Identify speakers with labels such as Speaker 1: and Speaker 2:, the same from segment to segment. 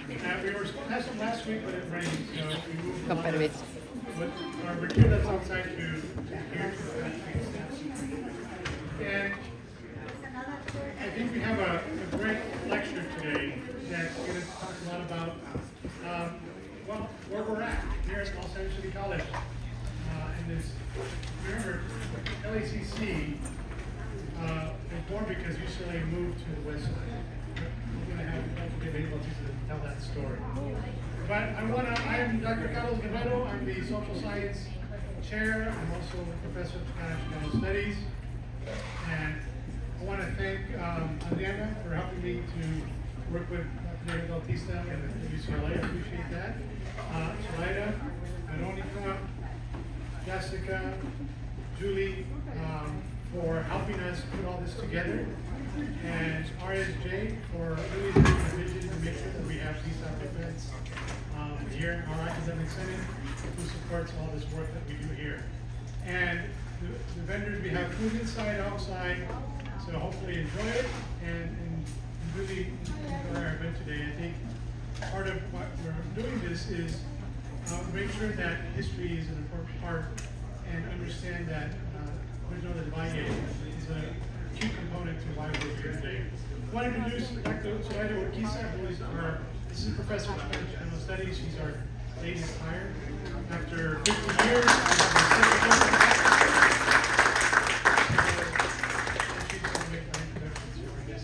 Speaker 1: We were supposed to have some last week, but it rained, so we moved
Speaker 2: Con
Speaker 1: on.
Speaker 2: permiso.
Speaker 1: But our retreat that's outside to here. And I think we have a great lecture today that's going to talk a lot about, well, where we're at here at Los Angeles City College. And this, remember, LACC was born because UCLA moved to the west side. We're going to have able to tell that story. But I am Dr. Carlos Guerrero. I'm the social science chair. I'm also a professor of international studies. And I want to thank Adriana for helping me to work with Dr. David Bautista and UCLA. I appreciate that. Zoraida, Veronica, Jessica, Julie, for helping us put all this together. And RSJ for really doing the vision to make sure that we have these applicants here in our academic senate who supports all this work that we do here. And the vendors, we have food inside, outside, so hopefully enjoy it and really enjoy our event today. I think part of what we're doing this is make sure that history is an important part and understand that there's no divide is a key component to why we're here today. I want to introduce Dr. Zoraida Urquiza, who is our assistant professor of Spanish General Studies. She's our latest hire. After 50 years, she's going to make my introductions here, I guess.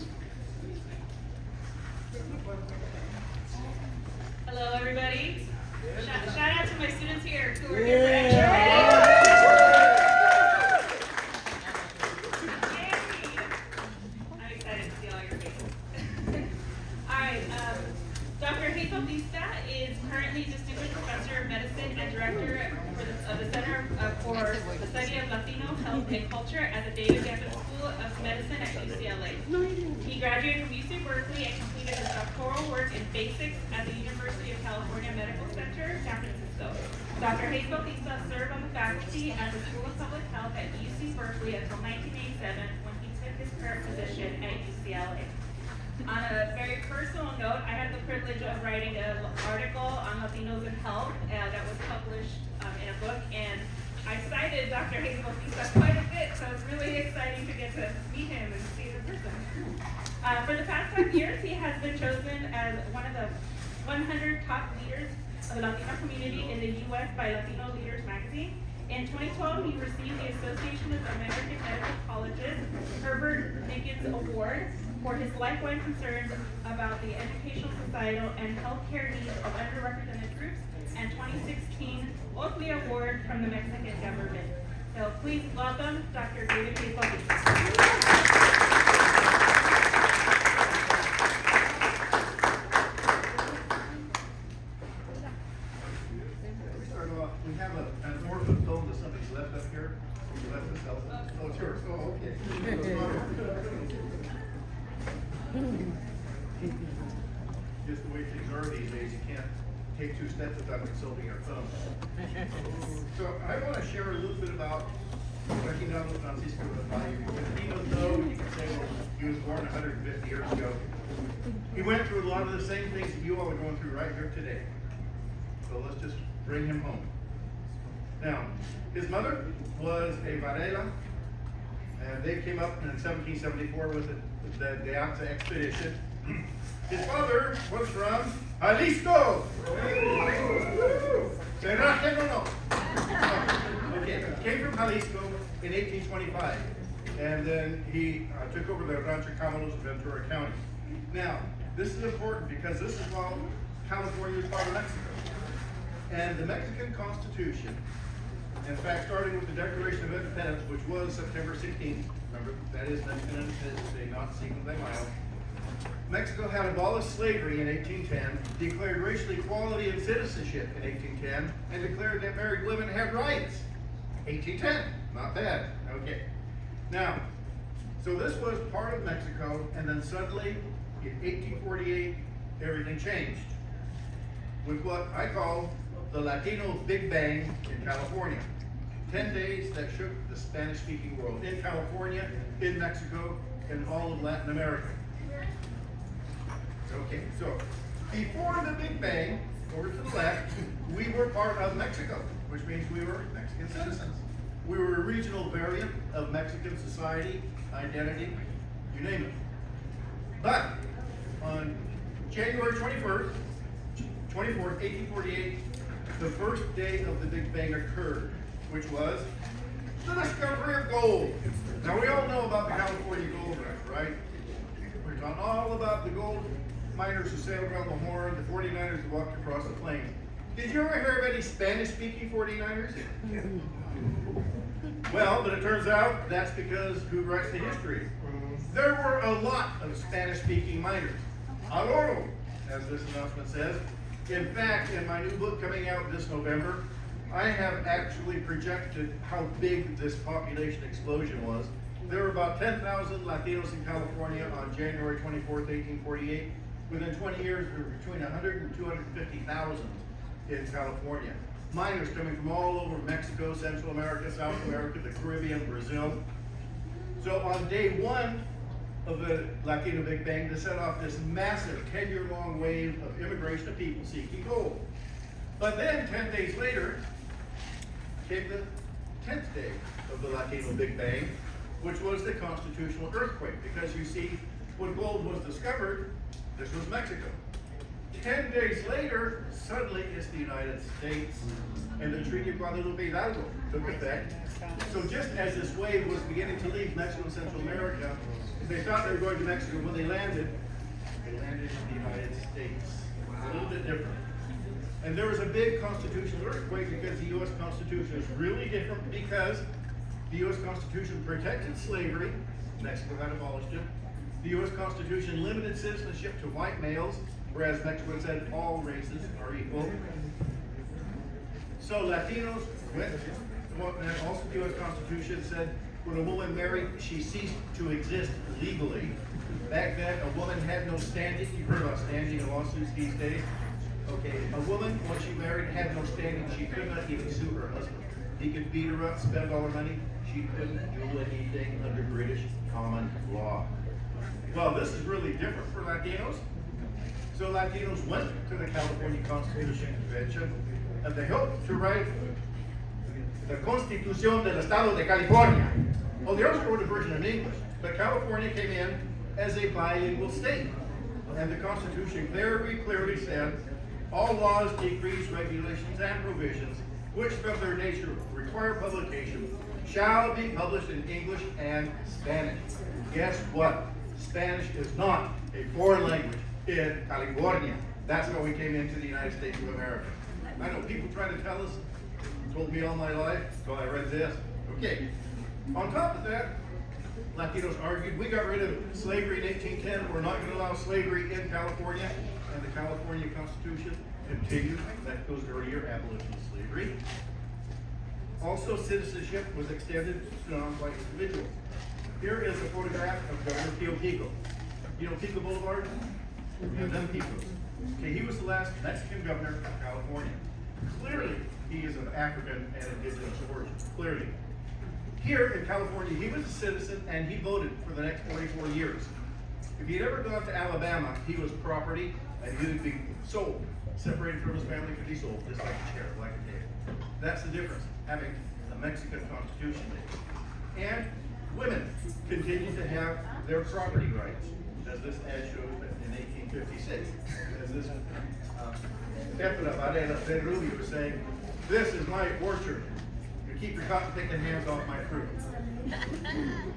Speaker 3: Hello, everybody. Shout out to my students here who are here for extra credit. I'm excited to see all your faces. All right, Dr. Bautista is currently Distinguished Professor of Medicine and Director of the Center for the Study of Latino Health and Culture at the David Gambit School of Medicine at UCLA. He graduated from UC Berkeley and completed his doctoral work in basics at the University of California Medical Center, San Francisco. Dr. Bautista served on the faculty at the School of Public Health at UC Berkeley until 1987 when he took his current position at UCLA. On a very personal note, I had the privilege of writing an article on Latinos in health that was published in a book, and I cited Dr. Bautista quite a bit, so it's really exciting to get to meet him and see the person. For the past 5 years, he has been chosen as one of the 100 top leaders of the Latino community in the U.S. by Latino Leaders magazine. In 2012, he received the Association of American Medical Colleges Herbert Dickens Award for his lifelong concerns about the educational, societal, and healthcare needs of underrepresented groups, and 2016 Oakley Award from the Mexican government. So please welcome Dr. David Bautista.
Speaker 4: We have an orphan phone that somebody's left up here. You left the cell phone. Oh, it's yours. Oh, okay. Just the way things are these days, you can't take 2 steps without consulting your phone. So I want to share a little bit about Reginaldo Francisco de Mayo. If you don't know, you can say, well, he was born 150 years ago. He went through a lot of the same things that you all are going through right here today. So let's just bring him home. Now, his mother was a Varela, and they came up in 1774 with the Deaxa expedition. His father was from Jalisco. Cerraje no. Okay, came from Jalisco in 1825, and then he took over the Rancho Camalos of Ventura County. Now, this is important because this is while California was part of Mexico. And the Mexican Constitution, in fact, starting with the Declaration of Independence, which was September 16th, remember, that is Mexican Independence Day, not Cinco de Mayo. Mexico had abolished slavery in 1810, declared racial equality and citizenship in 1810, and declared that married women had rights. 1810, not bad. Okay. Now, so this was part of Mexico, and then suddenly, in 1848, everything changed with what I call the Latino Big Bang in California. 10 days that shook the Spanish-speaking world in California, in Mexico, and all of Latin America. Okay, so Before the Big Bang, over to the left, we were part of Mexico, which means we were Mexican citizens. We were a regional variant of Mexican society, identity, you name it. But on January 24th, 1848, the first day of the Big Bang occurred, which was the discovery of gold. Now we all know about the California gold rush, right? We're talking all about the gold miners who sailed around the Horn, the 49ers who walked across the plains. Did you ever hear of any Spanish-speaking 49ers? Well, but it turns out that's because who writes the history? There were a lot of Spanish-speaking miners. Al oro, as this announcement says. In fact, in my new book coming out this November, I have actually projected how big this population explosion was. There were about 10,000 Latinos in California on January 24th, 1848. Within 20 years, there were between 100 and 250,000 in California. Miners coming from all over Mexico, Central America, South America, the Caribbean, Brazil. So on day one of the Latino Big Bang, to set off this massive 10-year-long wave of immigration of people seeking gold. But then 10 days later came the 10th day of the Latino Big Bang, which was the constitutional earthquake. Because you see, when gold was discovered, this was Mexico. 10 days later, suddenly it's the United States, and the Treaty of Guadalupe Hidalgo took effect. So just as this wave was beginning to leave Mexico and Central America, they thought they were going to Mexico. When they landed in the United States. A little bit different. And there was a big constitutional earthquake because the U.S. Constitution is really different because the U.S. Constitution protected slavery. Mexico had abolished it. The U.S. Constitution limited citizenship to white males, whereas Mexico said all races are equal. So Latinos went, and also the U.S. Constitution said when a woman married, she ceased to exist legally. Back then, a woman had no standing. You've heard about standing in lawsuits these days. Okay, a woman, once she married, had no standing. She could not even sue her husband. He could beat her up, spend all her money. She couldn't do anything under British common law. Well, this is really different for Latinos. So Latinos went to the California Constitution Convention, and they helped to write the Constitución del Estado de California. Well, they also wrote a version in English, but California came in as a bilingual state. And the Constitution very clearly said, all laws, decrees, regulations, and provisions, which from their nature require publication, shall be published in English and Spanish. Guess what? Spanish is not a foreign language in California. That's how we came into the United States of America. I know people try to tell us, told me all my life, so I read this. Okay. On top of that, Latinos argued, we got rid of slavery in 1810, we're not going to allow slavery in California, and the California Constitution continued. That goes to earlier abolition of slavery. Also, citizenship was extended to non-white individuals. Here is a photograph of Governor Pio Pico. You know Pico Boulevard? And them Picos. Okay, he was the last Mexican governor of California. Clearly, he is of African and indigenous origin. Clearly. Here in California, he was a citizen and he voted for the next 44 years. If he had ever gone to Alabama, he was property and he would be sold. Separated from his family could be sold, just like a chair, like a table. That's the difference, having a Mexican constitution. And women continued to have their property rights, as this ad shows in 1856. As this Petra Varela de Rubio was saying, this is my orchard. You keep your cotton picking hands off my fruit.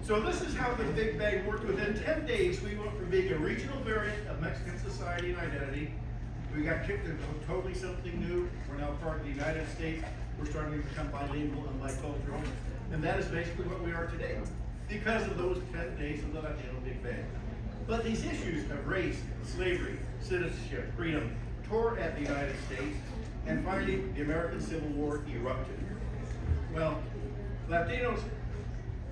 Speaker 4: So this is how the Big Bang worked. Within 10 days, we went from being a regional variant of Mexican society and identity. We got kicked into totally something new. We're now part of the United States. We're starting to become bilingual and bicultural. And that is basically what we are today, because of those 10 days of the Latino Big Bang. But these issues of race, slavery, citizenship, freedom, tore at the United States, and finally, the American Civil War erupted. Well, Latinos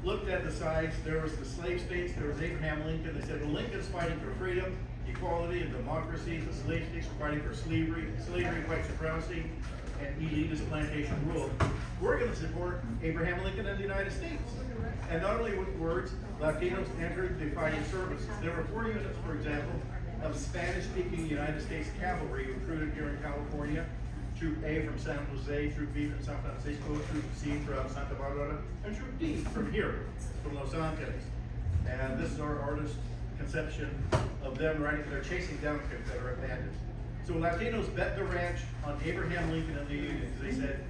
Speaker 4: looked at the sides. There was the slave states. There was Abraham Lincoln. They said, well, Lincoln's fighting for freedom. equality, and democracy. The slave states were fighting for slavery, white supremacy, and elitist plantation rule. We're going to support Abraham Lincoln and the United States. And not only with words, Latinos entered the fighting services. There were 4 units, for example, of Spanish-speaking United States cavalry recruited here in California. Troop A from San Jose, Troop B from San Francisco, Troop C from Santa Barbara, and Troop D from here, from Los Angeles. And this is our artist's conception of them riding, they're chasing down Confederate bandits. So Latinos bet the ranch on Abraham Lincoln and the Union. They said,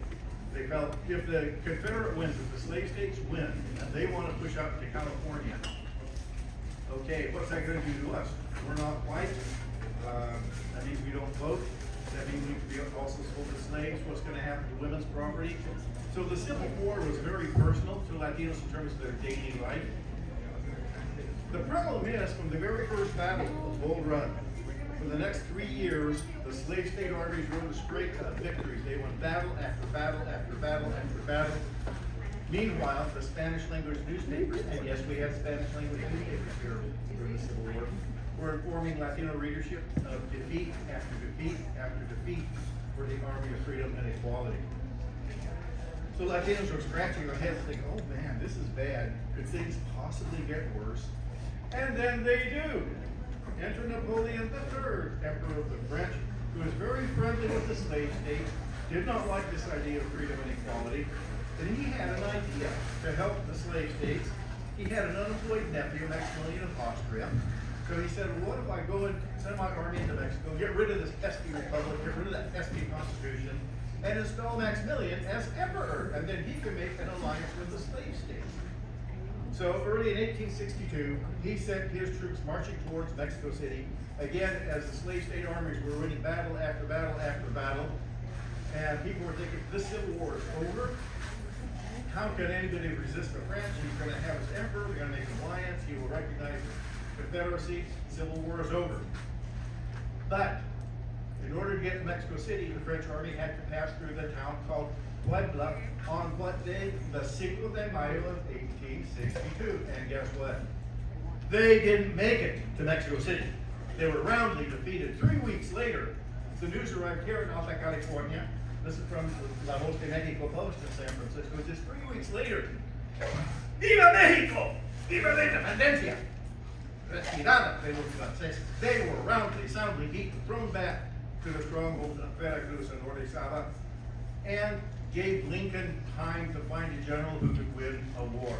Speaker 4: they felt if the Confederate wins, if the slave states win, and they want to push out to California, okay, what's that going to do to us? We're not white. That means we don't vote. That means we could be also sold as slaves. What's going to happen to women's property? So the Civil War was very personal to Latinos in terms of their daily life. The problem is, from the very first battle of Bull Run, for the next 3 years, the slave state armies rode straight to victories. They won battle after battle after battle after battle. Meanwhile, the Spanish language newspapers, and yes, we had Spanish language newspapers here during the Civil War, were informing Latino readership of defeat after defeat after defeat for the Army of Freedom and Equality. So Latinos were scratching their heads thinking, oh man, this is bad. Could things possibly get worse? And then they do. Enter Napoleon III, Emperor of the French, who was very friendly with the slave states, did not like this idea of freedom and equality, and he had an idea to help the slave states. He had an unemployed nephew, Maximilian of Austria. So he said, well, what if I go and send my army into Mexico, get rid of this pesky republic, get rid of that pesky constitution, and install Maximilian as emperor, and then he can make an alliance with the slave states. So early in 1862, he sent his troops marching towards Mexico City, again, as the slave state armies were winning battle after battle after battle, and people were thinking, this Civil War is over. How can anybody resist the French? He's going to have his emperor, they're going to make an alliance, he will recognize the Confederacy, Civil War is over. But in order to get to Mexico City, the French army had to pass through the town called Puebla on what day? The 5 de Mayo of 1862. And guess what? They didn't make it to Mexico City. They were roundly defeated. 3 weeks later, the news arrived here in Alta California. This is from La Voz de Mexico Post in San Francisco. Just 3 weeks later, ¡Viva Mexico! ¡Viva la Independencia! Retirada de los franceses. They were roundly, soundly beaten, thrown back to the strongholds of Veracruz and Orizaba, and gave Lincoln time to find a general who could win a war.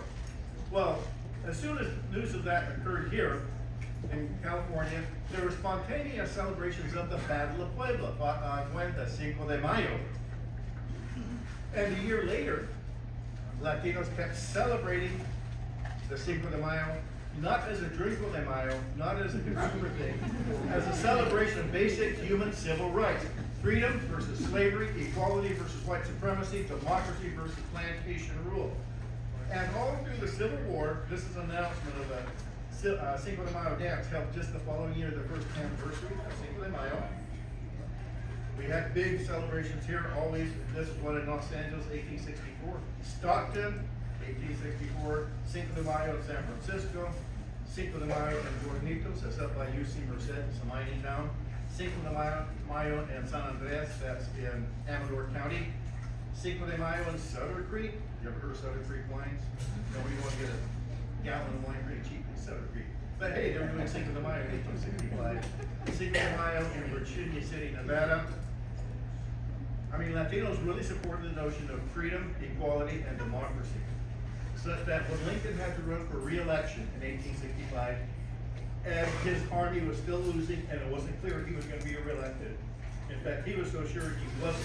Speaker 4: Well, as soon as news of that occurred here in California, there were spontaneous celebrations of the Battle of Puebla, fought on the 5 de Mayo. And a year later, Latinos kept celebrating the 5 de Mayo, not as a Drinko de Mayo, not as a consumer thing, as a celebration of basic human civil rights. Freedom versus slavery, equality versus white supremacy, democracy versus plantation rule. And all through the Civil War, this is an announcement of a 5 de Mayo dance held just the following year, the first anniversary of 5 de Mayo. We had big celebrations here, always. This is one in Los Angeles, 1864. Stockton, 1864. 5 de Mayo in San Francisco. 5 de Mayo in Guarnitos, that's up by UC Merced, it's a mining town. 5 de Mayo in San Andres, that's in Amador County. 5 de Mayo in Sutter Creek. You ever heard of Sutter Creek wines? Nobody wants to get a gallon of wine pretty cheap in Sutter Creek. But hey, they're doing 5 de Mayo in 1865. 5 de Mayo in Virginia City, Nevada. I mean, Latinos really supported the notion of freedom, equality, and democracy. Such that when Lincoln had to run for re-election in 1865, and his army was still losing, and it wasn't clear he was going to be re-elected. In fact, he was so sure he wasn't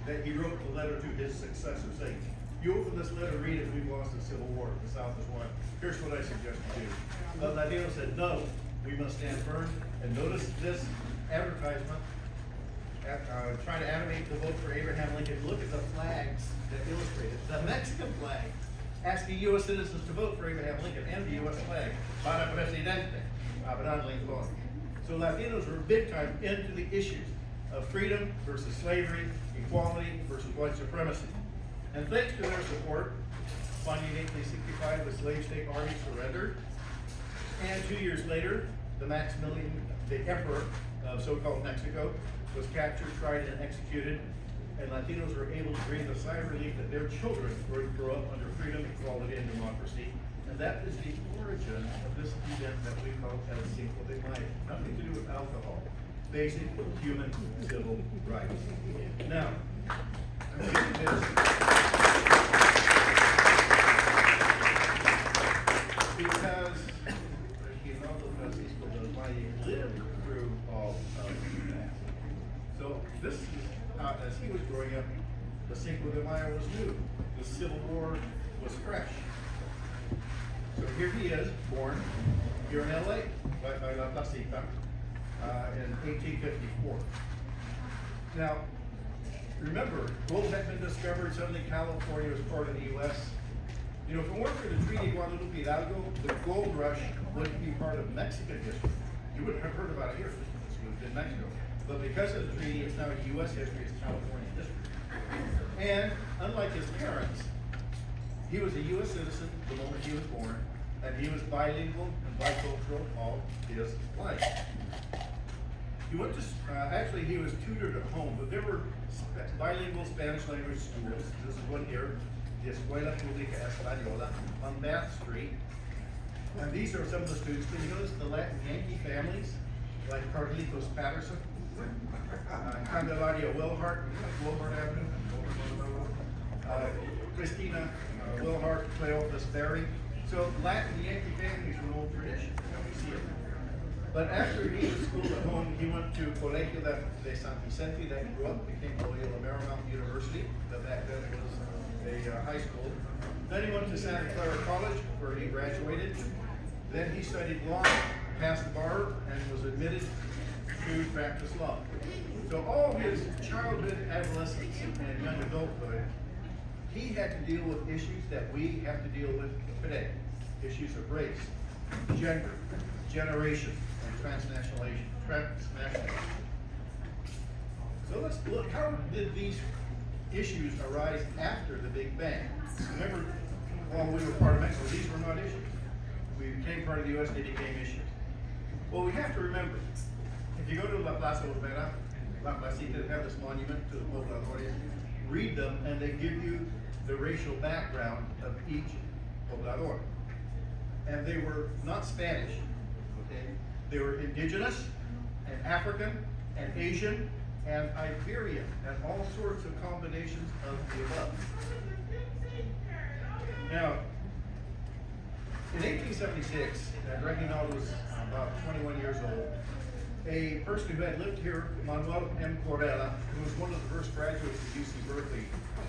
Speaker 4: that he wrote the letter to his successor saying, you open this letter, read it, we've lost the Civil War, the South has won. Here's what I suggest you do. But Latino said, no, we must stand firm. And notice this advertisement, trying to animate the vote for Abraham Lincoln. Look at the flags that illustrate it. The Mexican flag, asking U.S. citizens to vote for Abraham Lincoln, and the U.S. flag, para presidente, Abraham Lincoln. So Latinos were big time into the issues of freedom versus slavery, equality versus white supremacy. And thanks to their support, finally in 1865, the slave state army surrendered. And 2 years later, the Maximilian, the emperor of so-called Mexico, was captured, tried, and executed, and Latinos were able to breathe a sigh of relief that their children were to grow up under freedom, equality, and democracy. And that is the origin of this event that we call El Cinco de Mayo. Nothing to do with alcohol. Basic human civil rights. Now, I'm saying this because Reginaldo Francisco del Valle lived through all of that. So this is how, as he was growing up, the Cinco de Mayo was new. The Civil War was fresh. So here he is, born here in LA, by La Placita, in 1854. Now, remember, gold had been discovered, suddenly California was part of the U.S. You know, if it weren't for the Treaty of Guadalupe Hidalgo, the gold rush wouldn't be part of Mexican history. You wouldn't have heard about it here, it was in Mexico. But because of the treaty, it's now U.S. history, it's California history. And unlike his parents, he was a U.S. citizen the moment he was born, and he was bilingual and bicultural all his life. He went to, actually he was tutored at home, but there were bilingual Spanish language schools. This is one here, the Escuela Pública Española on Bath Street. And these are some of the students. Can you notice the Latin Yankee families, like Carlitos Patterson, Candelaria Wilhart, Wilhart Avenue, Christina Wilhart, Cleophas Berry. So Latin Yankee families were an old tradition, and we see it. But after he was schooled at home, he went to Colegio de San Vicente, that he grew up, became Loyola Marymount University, that back then was a high school. Then he went to Santa Clara College, where he graduated. Then he studied law, passed the bar, and was admitted to practice law. So all his childhood, adolescence, and young adulthood, he had to deal with issues that we have to deal with today. Issues of race, gender, generation, and transnationalization. So let's look, how did these issues arise after the Big Bang? Remember, while we were part of Mexico, these were not issues. We became part of the U.S., they became issues. Well, we have to remember, if you go to La Plaza Olvera, La Placita, they have this monument to the pobladores, read them, and they give you the racial background of each poblador. And they were not Spanish, okay? They were indigenous, and African, and Asian, and Iberian, and all sorts of combinations of the above. Now, in 1876, Reginaldo was about 21 years old. A person who had lived here, Manuel M. Corella, who was one of the first graduates of UC Berkeley,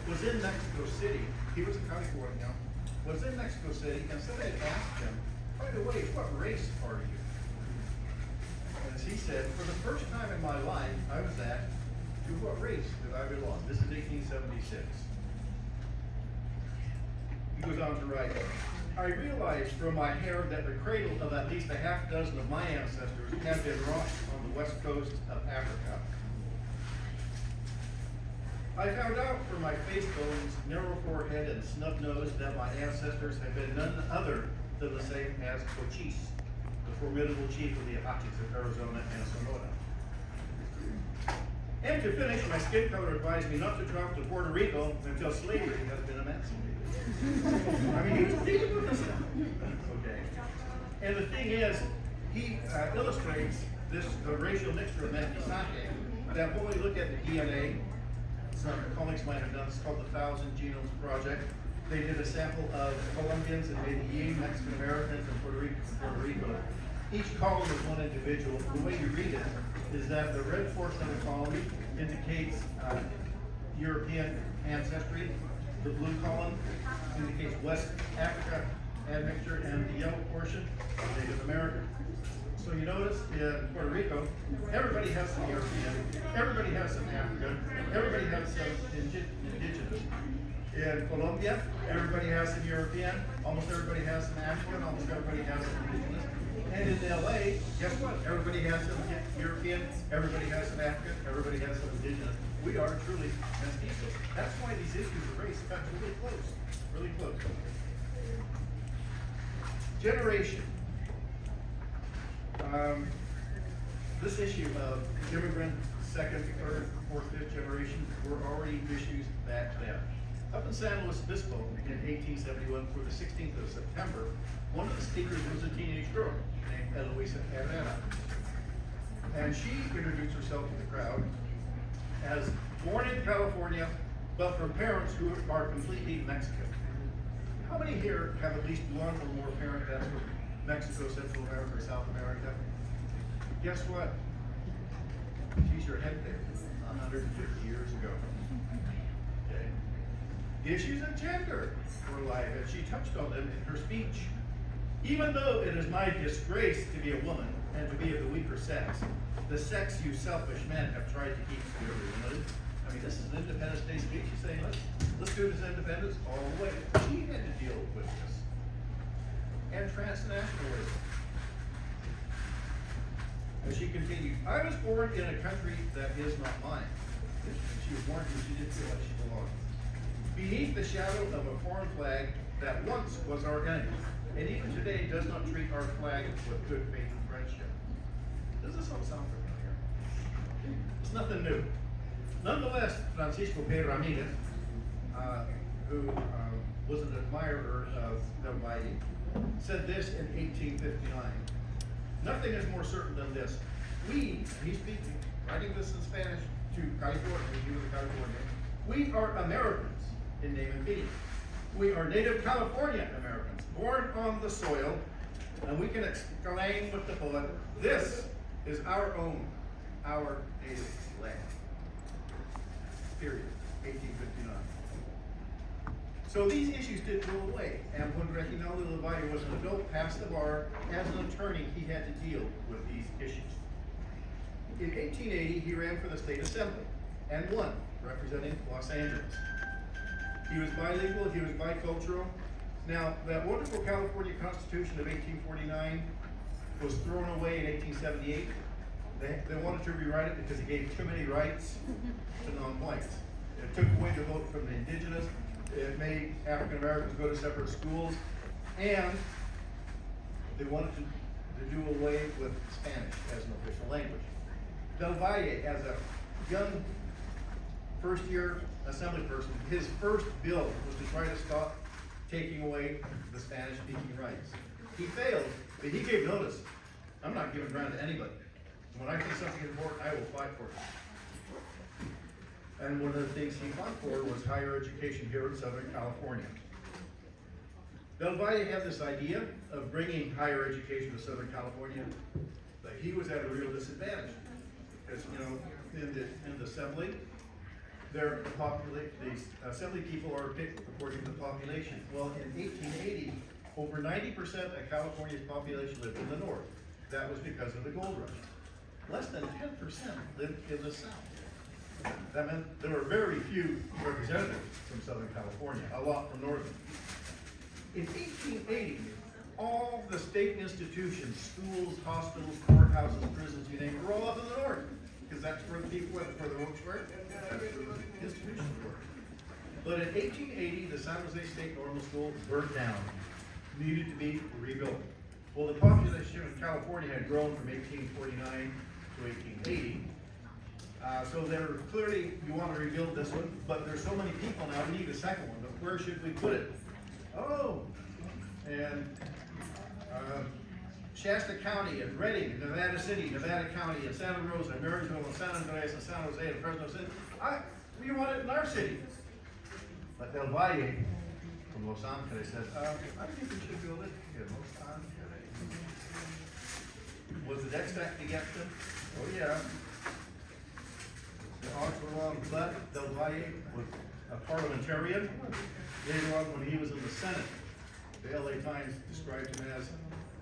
Speaker 4: was in Mexico City. He was a Californian, was in Mexico City, and somebody asked him, by the way, what race are you? And he said, for the first time in my life, I was asked, to what race did I belong? This is 1876. He goes on to write, I realized from my hair that the cradle of at least a half dozen of my ancestors had been wrought on the west coast of Africa. I found out from my face bones, narrow forehead, and snub nose that my ancestors had been none other than the same as Cochise, the formidable chief of the Apaches of Arizona and Sonora. And to finish, my skin color advised me not to travel to Puerto Rico until slavery had been emancipated. I mean, he was dealing with this stuff. Okay. And the thing is, he illustrates the racial mixture of mestizaje, that when we look at the DNA, some colleagues might have done, it's called the 1,000 Genomes Project. They did a sample of Colombians and Medellin, Mexican Americans, and Puerto Rico. Each column is one individual. The way you read it is that the red portion of the column indicates European ancestry. The blue column indicates West Africa admixture, and the yellow portion is Native American. So you notice in Puerto Rico, everybody has some European, everybody has some African, everybody has some indigenous. In Colombia, everybody has some European, almost everybody has some African, almost everybody has some indigenous. And in LA, guess what? Everybody has some European, everybody has some African, everybody has some indigenous. We are truly mestizos. That's why these issues of race got really close, really close. Generation. This issue of immigrant second, third, fourth, fifth generation were already issues back then. Up in San Luis Obispo in 1871, for the 16th of September, one of the speakers was a teenage girl named Eloisa Herrera. And she introduced herself to the crowd as born in California, but from parents who are completely Mexican. How many here have at least one or more parent that's from Mexico, Central America, or South America? Guess what? She's your head there 150 years ago. Okay. Issues of gender were alive, and she touched on them in her speech. Even though it is my disgrace to be a woman and to be of the weaker sex, the sex you selfish men have tried to keep clearly limited. I mean, this is an Independence Day speech. She's saying, let's do this independence all the way. She had to deal with this. And transnationalism. And she continued, I was born in a country that is not mine. And she was born because she didn't feel like she belonged. Beneath the shadow of a foreign flag that once was our enemy, and even today does not treat our flag with good faith and friendship. Does this all sound familiar? It's nothing new. Nonetheless, Francisco P. Ramirez, who was an admirer of Del Valle, said this in 1859. Nothing is more certain than this. We, and he's speaking, writing this in Spanish to California, he was in California, we are Americans in name and being. We are native California Americans, born on the soil, and we can exclaim with the poet, this is our own, our native land. Period. 1859. So these issues did go away, and when Reginaldo del Valle was an adult, passed the bar, as an attorney, he had to deal with these issues. In 1880, he ran for the state assembly, and won, representing Los Angeles. He was bilingual, he was bicultural. Now, that wonderful California Constitution of 1849 was thrown away in 1878. They wanted to rewrite it because it gave too many rights to non-whites. It took away the vote from the indigenous. It made African Americans go to separate schools, and they wanted to do away with Spanish as an official language. Del Valle, as a young first-year assembly person, his first bill was to try to stop taking away the Spanish-speaking rights. He failed, but he gave notice. I'm not giving ground to anybody. When I think something is important, I will fight for it. And one of the things he fought for was higher education here in Southern California. Del Valle had this idea of bringing higher education to Southern California, but he was at a real disadvantage. Because, you know, in the assembly, the assembly people are picked according to population. Well, in 1880, over 90% of California's population lived in the north. That was because of the gold rush. Less than 10% lived in the south. That meant there were very few representatives from Southern California, a lot from northern. In 1880, all the state institutions, schools, hospitals, courthouses, prisons, you name it, were all up in the north. Because that's where the people went, where the folks were, that's where the institutions were. But in 1880, the San Jose State Normal School burnt down, needed to be rebuilt. Well, the population of California had grown from 1849 to 1880. So there clearly, you want to rebuild this one, but there's so many people now, we need a second one, but where should we put it? Oh, and Shasta County and Redding, Nevada City, Nevada County, and Santa Rosa, and Marysville, and San Andreas, and San Jose, and Fresno City. We want it in our city. But Del Valle from Los Angeles said, I think we should build it in Los Angeles. Was the next act against him? Oh yeah. The odds were long, but Del Valle was a parliamentarian. Later on, when he was in the Senate, the LA Times described him as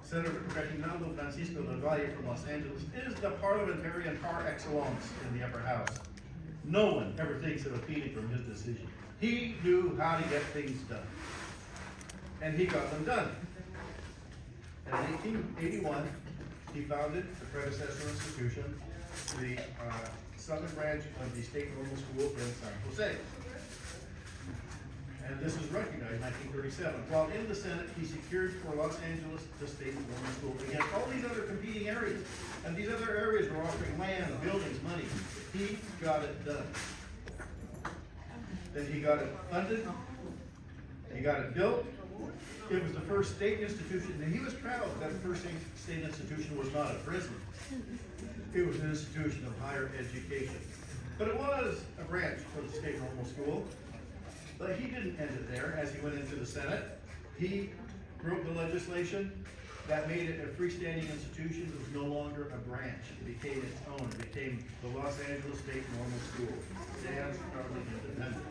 Speaker 4: Senator Reginaldo Francisco Del Valle from Los Angeles is the parliamentarian par excellence in the upper house. No one ever thinks of appealing from his decision. He knew how to get things done. And he got them done. In 1881, he founded the predecessor institution, the Southern branch of the State Normal School in San Jose. And this is recognized in 1937. While in the Senate, he secured for Los Angeles the state normal school against all these other competing areas. And these other areas were offering land, buildings, money. He got it done. Then he got it funded. He got it built. It was the first state institution, and he was proud that the first state institution was not a prison. It was an institution of higher education. But it was a branch for the state normal school. But he didn't end it there. As he went into the Senate, he wrote the legislation that made it a freestanding institution. It was no longer a branch. It became its own. It became the Los Angeles State Normal School. It stands proudly independent.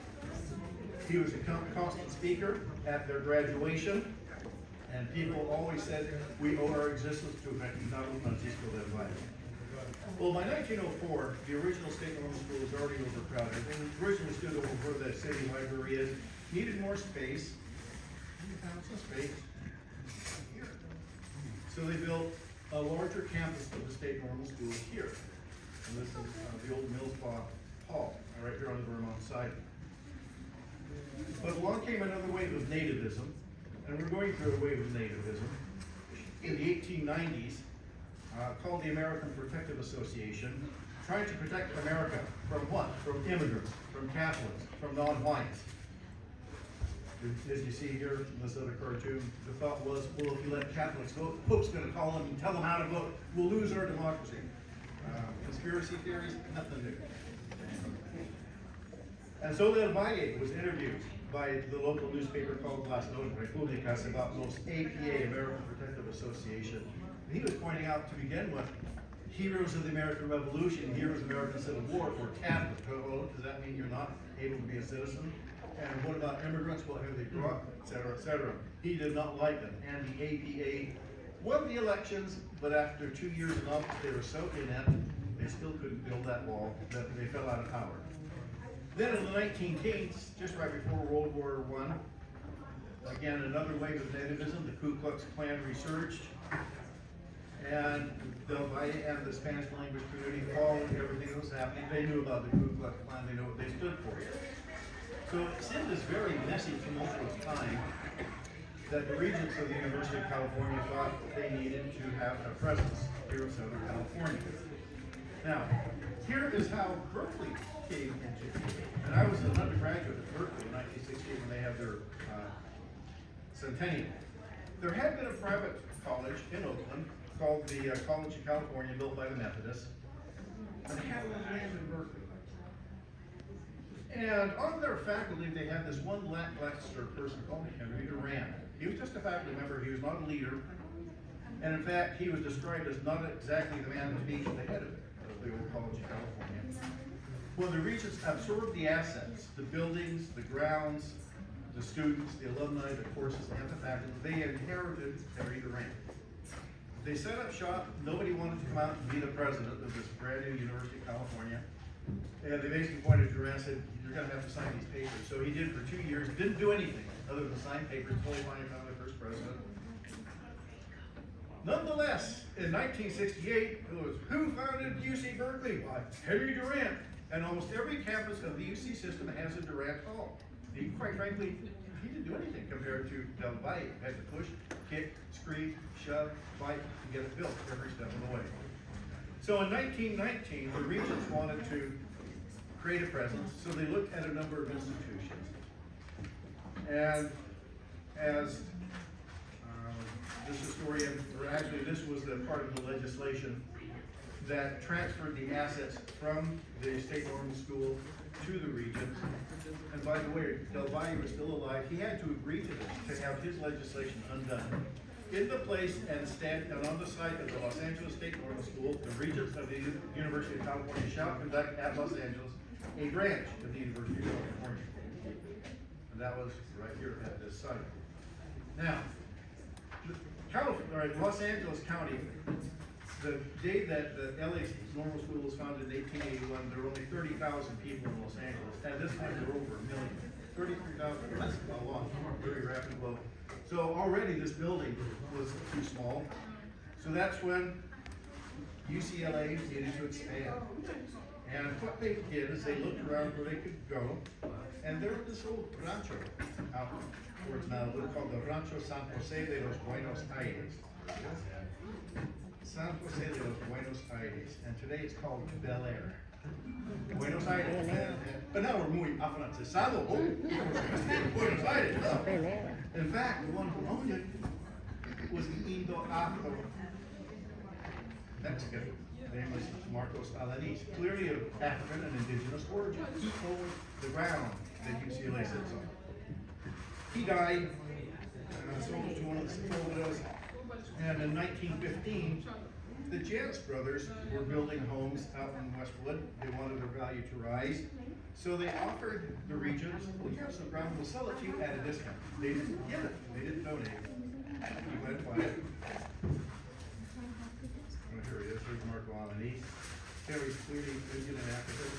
Speaker 4: He was a constant speaker at their graduation, and people always said, we owe our existence to Magnado Francisco del Valle. Well, by 1904, the original state normal school was already overcrowded. It originally stood over where the city library is, needed more space. Found some space here. So they built a larger campus of the state normal school here. And this is the old Mills Hall, right here on the Vermont side. But along came another wave of nativism, and we're going through a wave of nativism. In the 1890s, called the American Protective Association, trying to protect America from what? From immigrants, from Catholics, from non-whites. As you see here in this other cartoon, the thought was, well, if you let Catholics vote, the Pope's going to call them and tell them how to vote. We'll lose our democracy. Conspiracy theories, nothing new. And so Del Valle was interviewed by the local newspaper called Las Repúblicas about los APA, American Protective Association. And he was pointing out, to begin with, heroes of the American Revolution, heroes of the American Civil War were Catholic. Well, does that mean you're not able to be a citizen? And what about immigrants? What have they brought? Et cetera, et cetera. He did not like them. And the APA won the elections, but after 2 years in office, they were so inept, they still couldn't build that wall, that they fell out of power. Then in the 1910s, just right before World War I, again, another wave of nativism, the Ku Klux Klan resurged. And Del Valle and the Spanish language community followed everything that was happening. They knew about the Ku Klux Klan, they knew what they stood for. So it seemed this very messy, tumultuous time that the regents of the University of California thought they needed to have a presence here in Southern California. Now, here is how Berkeley came into being. And I was an undergraduate at Berkeley in 1968 when they had their centennial. There had been a private college in Oakland called the College of California, built by the Methodists. And they had a land in Berkeley. And on their faculty, they had this one lackluster person called Henry Durant. He was just a faculty member, he was not a leader. And in fact, he was described as not exactly the man to be the head of the old College of California. Well, the regents absorbed the assets, the buildings, the grounds, the students, the alumni, the courses, and the faculty. They inherited Henry Durant. They set up shop. Nobody wanted to come out and be the president of this brand new University of California. And they basically pointed to Durant and said, you're going to have to sign these papers. So he did for 2 years, didn't do anything other than sign papers until he finally found the first president. Nonetheless, in 1968, it was who founded UC Berkeley? Why, Henry Durant. And almost every campus of the UC system has a Durant Hall. He, quite frankly, he didn't do anything compared to Del Valle. He had to push, kick, scream, shove, fight to get it built every step of the way. So in 1919, the regents wanted to create a presence, so they looked at a number of institutions. And as this historian, or actually this was the part of the legislation that transferred the assets from the state normal school to the regents. And by the way, Del Valle was still alive. He had to agree to this, to have his legislation undone. In the place and on the site of the Los Angeles State Normal School, the regents of the University of California shall conduct at Los Angeles a branch of the University of California. And that was right here at this site. Now, Los Angeles County, the day that the LA Normal School was founded in 1881, there were only 30,000 people in Los Angeles. At this time, there were over 1 million. 33,000, that's a lot, very rapid growth. So already this building was too small. So that's when UCLA needed to expand. And what they did is they looked around where they could go, and there was this old rancho out towards Malibu called the Rancho San Jose de los Buenos Aires. San Jose de los Buenos Aires, and today it's called Bel Air. Buenos Aires. But now we're muy afrancesado. Buenos Aires. No. In fact, the one who owned it was an Indo-Afro Mexican. His name was Marcos Alanis, clearly of African and indigenous origin. He owned the ground that UCLA sits on. He died, sold it to one of the Sepolas, and in 1915, the Janus brothers were building homes out in Westwood. They wanted their value to rise. So they offered the Regents, well, you have some ground, we'll sell it to you at a discount. They didn't give it, they didn't donate it. You went and buy it. Oh, here he is, here's Marco Alanis. Here he's clearly Indian and African.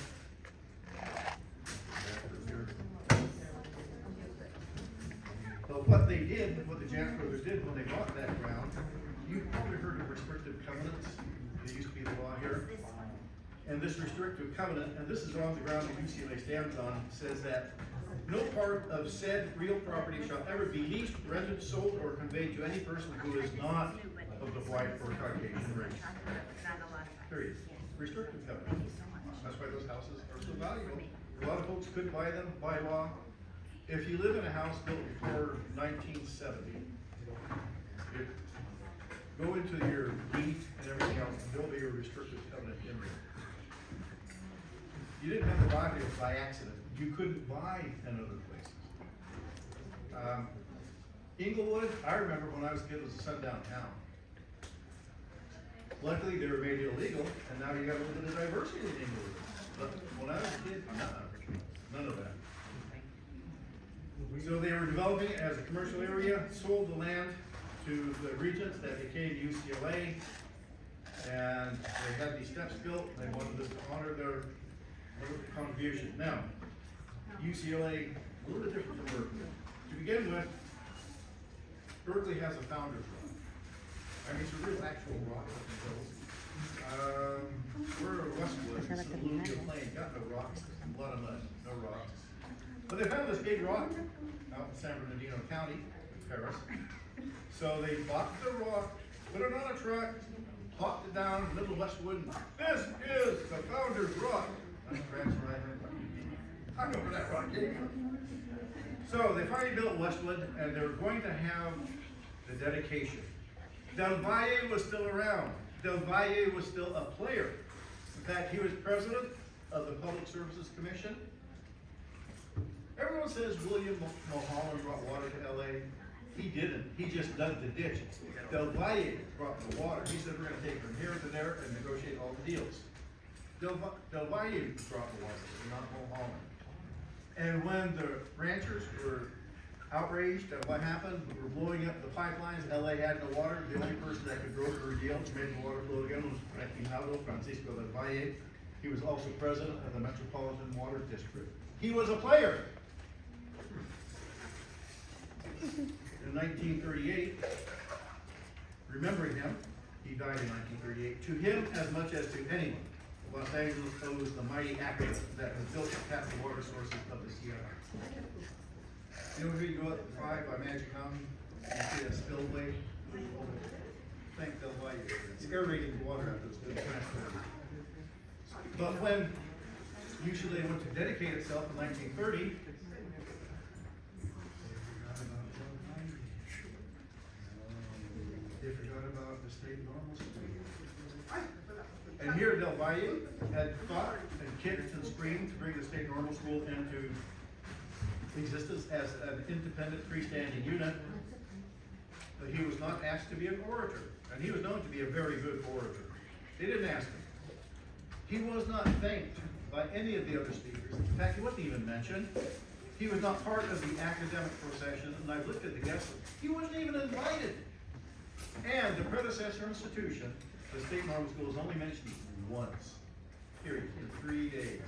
Speaker 4: But what they did, what the Janus brothers did when they bought that ground, you probably heard of restrictive covenants. It used to be the law here. And this restrictive covenant, and this is on the ground that UCLA stands on, says that no part of said real property shall ever be leased, rented, sold, or conveyed to any person who is not of the white or Caucasian race. Period. Restrictive covenant. That's why those houses are so valuable. A lot of folks couldn't buy them by law. If you live in a house built before 1970, go into your deed and everything else, and there'll be a restrictive covenant in there. You didn't have to buy it by accident. You couldn't buy in other places. Inglewood, I remember when I was a kid, it was a sundown town. Luckily, they were made illegal, and now you got a little bit of diversity in Inglewood. But when I was a kid, none of that. So they were developing it as a commercial area, sold the land to the Regents that became UCLA, and they had these steps built. They wanted us to honor their contribution. Now, UCLA, a little bit different from Berkeley. To begin with, Berkeley has a founder's rock. I mean, it's a real actual rock up in the hills. We're in Westwood, it's a alluvial plain, got no rocks, a lot of mud, no rocks. But they found this big rock out in San Bernardino County, Paris. So they bought the rock, put it on a truck, plopped it down in the middle of Westwood. This is the Founder's Rock. That's Grant's right. I know where that rock came from. So they finally built Westwood, and they were going to have the dedication. Del Valle was still around. Del Valle was still a player. In fact, he was president of the Public Services Commission. Everyone says William Mulholland brought water to LA. He didn't. He just dug the ditch. Del Valle brought the water. He said, we're going to take from here to there and negotiate all the deals. Del Valle brought the water, not Mulholland. And when the ranchers were outraged at what happened, we were blowing up the pipelines, LA had no water. The only person that could broker a deal to make the water flow again was Francisco Del Valle. He was also president of the Metropolitan Water District. He was a player. In 1938, remembering him, he died in 1938. To him, as much as to anyone, Los Angeles owes the mighty aqueduct that has built to tap the water sources of the Sierra. You know, when you go up 5 by Magic Mountain, you see a spillway. Thank Del Valle. It's aerating water after it's been transported. But when UCLA went to dedicate itself in 1930, they forgot about the state normal school. And here Del Valle had fought and kicked and screamed to bring the state normal school into existence as an independent freestanding unit. But he was not asked to be an orator, and he was known to be a very good orator. They didn't ask him. He was not thanked by any of the other speakers. In fact, he wasn't even mentioned. He was not part of the academic procession, and I've looked at the guest list. He wasn't even invited. And the predecessor institution, the state normal school, is only mentioned once, period, in 3 days.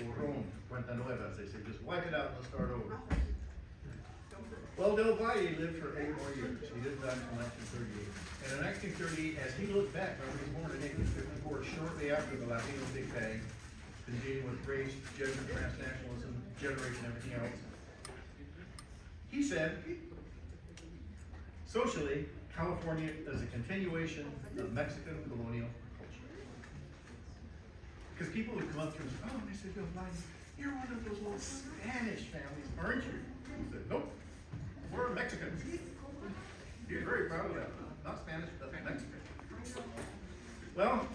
Speaker 4: Borrón, cuenta nueva, as they say, just wipe it out and let's start over. Well, Del Valle lived for 8 more years. He didn't die until 1938. And in 1938, as he looked back, remember he was born in 1854, shortly after the Latino Big Bang, dealing with race, gender, transnationalism, generation, everything else. He said, socially, California is a continuation of Mexican colonial culture. Because people would come up to him and say, oh, Mr. Del Valle, you're one of those little Spanish families, aren't you? He said, nope, we're Mexicans. He was very proud of that. Not Spanish, but Mexican. Well,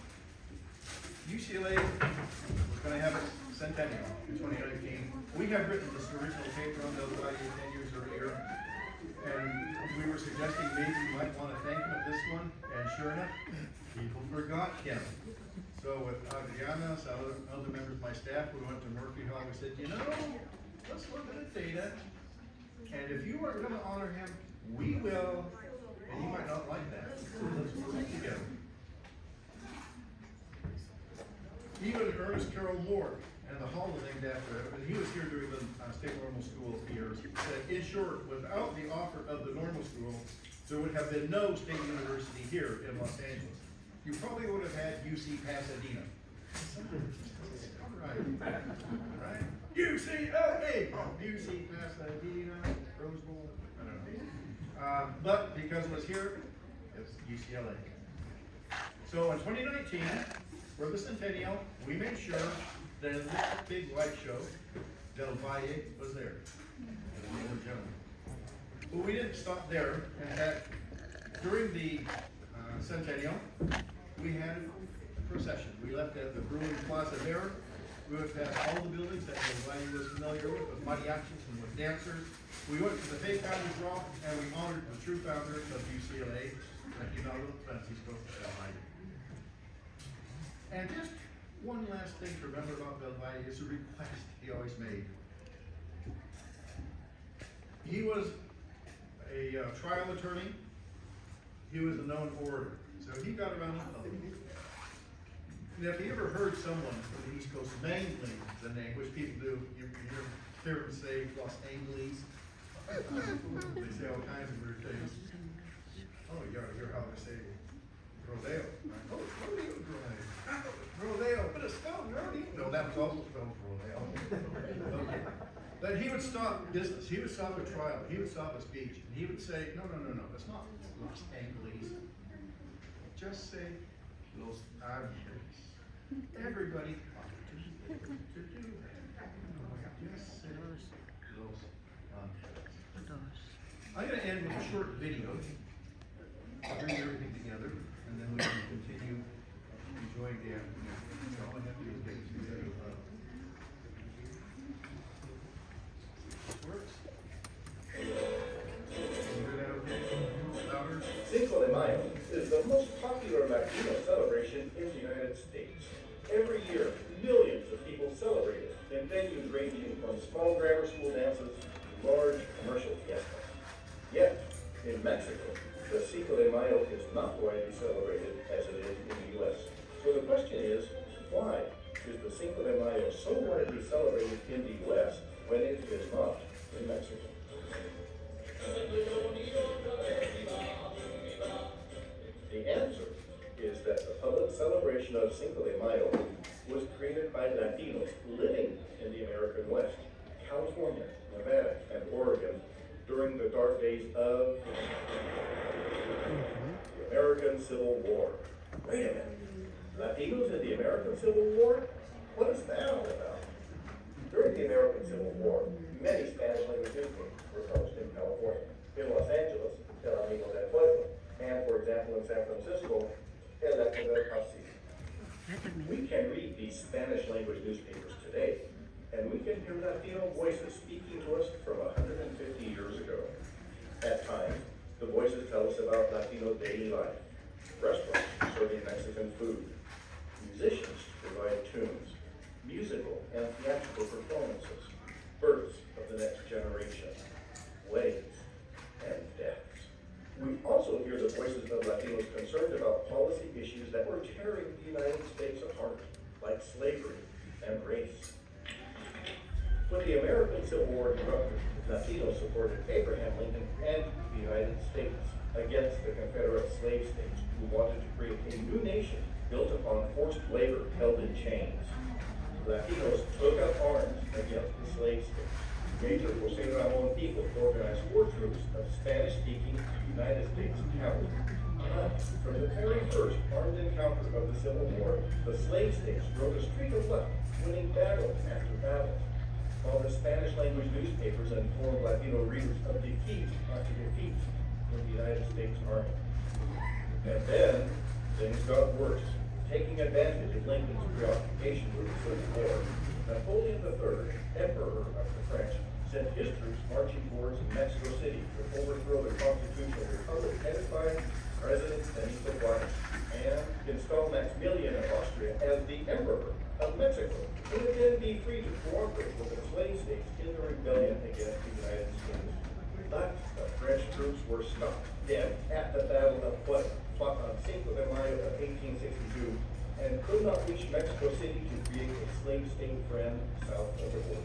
Speaker 4: UCLA was going to have its centennial in 2019. We had written this original paper on Del Valle 10 years earlier, and we were suggesting maybe we might want to thank him at this one, and sure enough, people forgot him. So with Adriana, some other members of my staff, we went to Murphy Hall, we said, you know, let's look at the data, and if you are going to honor him, we will, and you might not like that. So let's work together. Even Ernest Carroll Moore, and the hall was named after him, and he was here during the state normal school years, said, in short, without the offer of the normal school, there would have been no state university here in Los Angeles. You probably would have had UC Pasadena. Right? UCLA! UC Pasadena, Rose Bowl, I don't know. But because it was here, it's UCLA. So in 2019, for the centennial, we made sure that in this big light show, Del Valle was there. But we didn't stop there. In fact, during the centennial, we had a procession. We left at the Bruin Plaza there. We went past all the buildings that Del Valle was familiar with mariachis and with dancers. We went to the fake founders rock, and we honored the true founder of UCLA, Reginaldo Francisco Del Valle. And just one last thing to remember about Del Valle is a request he always made. He was a trial attorney. He was a known orator. So he got around the public. And if you ever heard someone from the East Coast mangling the name, which people do, you hear them say Los Angeles. They say all kinds of weird things. Oh, you ought to hear how they say Rodeo. Oh, rodeo, rodeo, but it's spelled rodeo. No, that was also spelled rodeo. Okay. But he would stop business. He would stop a trial. He would stop a speech. And he would say, no, it's not Los Angeles. Just say Los Angeles. Everybody ought to do that. Just say Los Angeles. I'm going to end with a short video. I'll bring everything together, and then we can continue enjoying the afternoon. So all I have to do is get it together. This works. Can you do that okay? Louder?
Speaker 2: Cinco de Mayo is the most popular Latino celebration in the United States. Every year, millions of people celebrate it in venues ranging from small grammar school dances to large commercial fiestas. Yet, in Mexico, the Cinco de Mayo is not widely celebrated as it is in the U.S. So the question is, why is the Cinco de Mayo so widely celebrated in the U.S. when it is not in Mexico? The answer is that the public celebration of Cinco de Mayo was created by Latinos living in the American West, California, Nevada, and Oregon during the dark days of the American Civil War. Wait a minute, Latinos in the American Civil War? What is that all about? During the American Civil War, many Spanish language newspapers were published in California. In Los Angeles, El Amigo del Pueblo, and for example in San Francisco, El Eco del Pasillo. We can read these Spanish language newspapers today, and we can hear Latino voices speaking to us from 150 years ago. At times, the voices tell us about Latino daily life, restaurants serving Mexican food, musicians provide tunes, musical and theatrical performances, births of the next generation, weddings, and deaths. We also hear the voices of Latinos concerned about policy issues that were tearing the United States apart, like slavery and race. When the American Civil War erupted, Latinos supported Abraham Lincoln and the United States against the Confederate slave states who wanted to create a new nation built upon forced labor held in chains. Latinos took up arms against the slave states. Major Jose Ramon people organized war troops of Spanish-speaking United States cavalry. But from the very first armed encounter of the Civil War, the slave states rode a streak of luck, winning battle after battle, while the Spanish-language newspapers informed Latino readers of defeat after defeat from the United States Army. And then, things got worse. Taking advantage of Lincoln's preoccupation with the Civil War, Napoleon III, Emperor of the French, sent his troops marching towards Mexico City to overthrow the constitutional republic headed by President Benito Juarez and install Maximilian of Austria as the Emperor of Mexico, who would then be free to cooperate with the slave states in the rebellion against the United States. But the French troops were stopped dead at the Battle of Puebla, fought on Cinco de Mayo of 1862, and could not reach Mexico City to create a slave state friend south of the border.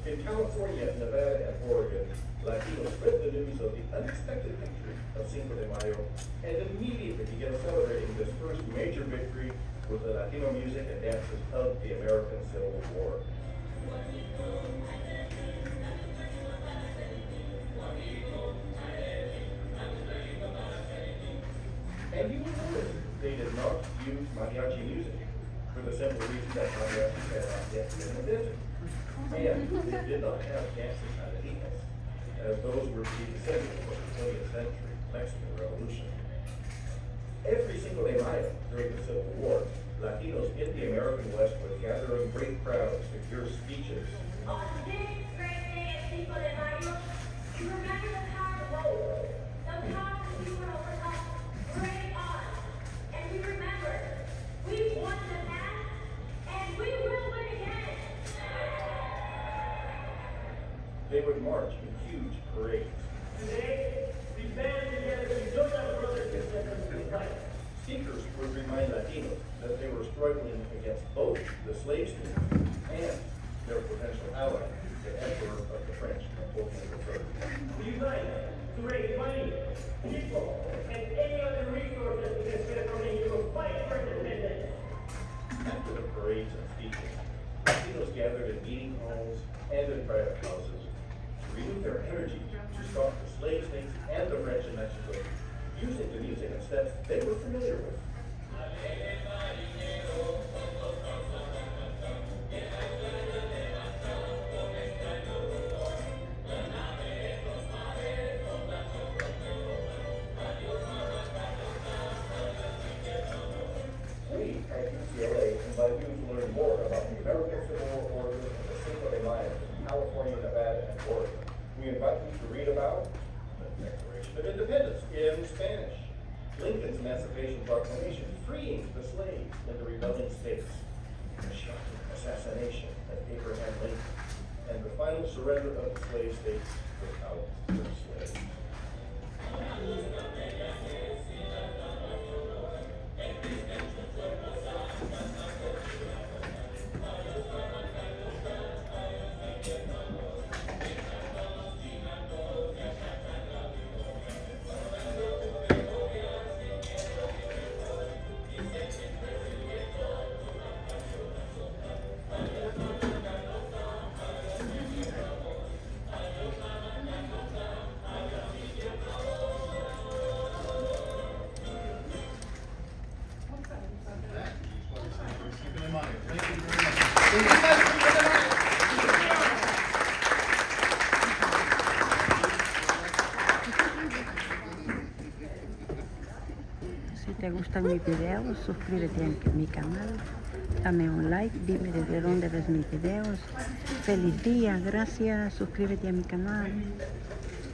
Speaker 2: In California, Nevada, and Oregon, Latinos spread the news of the unexpected victory of Cinco de Mayo and immediately began celebrating this first major victory with the Latino music and dances of the American Civil War. And you will notice they did not use mariachi music for the simple reason that mariachi had not yet been invented. And they did not have dancing alegrías, as those were to be essential for the 20th century Mexican Revolution. Every Cinco de Mayo during the Civil War, Latinos in the American West would gather in great crowds to hear speeches.
Speaker 5: On this great day of Cinco de Mayo, we remember the power of hope, the power that we were overcome great odds, and we remember we won the past, and we will win again.
Speaker 2: They would march in huge parades.
Speaker 6: Today, we band together to join our brothers and sisters in Christ.
Speaker 2: Speakers would remind Latinos that they were struggling against both the slave states and their potential ally, the Emperor of the French, Napoleon III.
Speaker 6: We unite to raise money, people, and any other resources we can spend from to fight for independence.
Speaker 2: After the parades and speeches, Latinos gathered in meeting halls and in private houses to renew their energy to stop the slave states and the French in Mexico, using the music and steps they were familiar with. We at UCLA invite you to learn more about the American Civil War origins of the Cinco de Mayo in California, Nevada, and Oregon. We invite you to read about the Declaration of Independence in Spanish, Lincoln's Emancipation Proclamation freeing the slaves in the rebelling states, the shocking assassination of Abraham Lincoln, and the final surrender of the slave states without their slaves.
Speaker 7: Si te gustan mis videos, suscríbete a mi canal, dame un like, dime desde dónde ves mis videos. Feliz día, gracias, suscríbete a mi canal.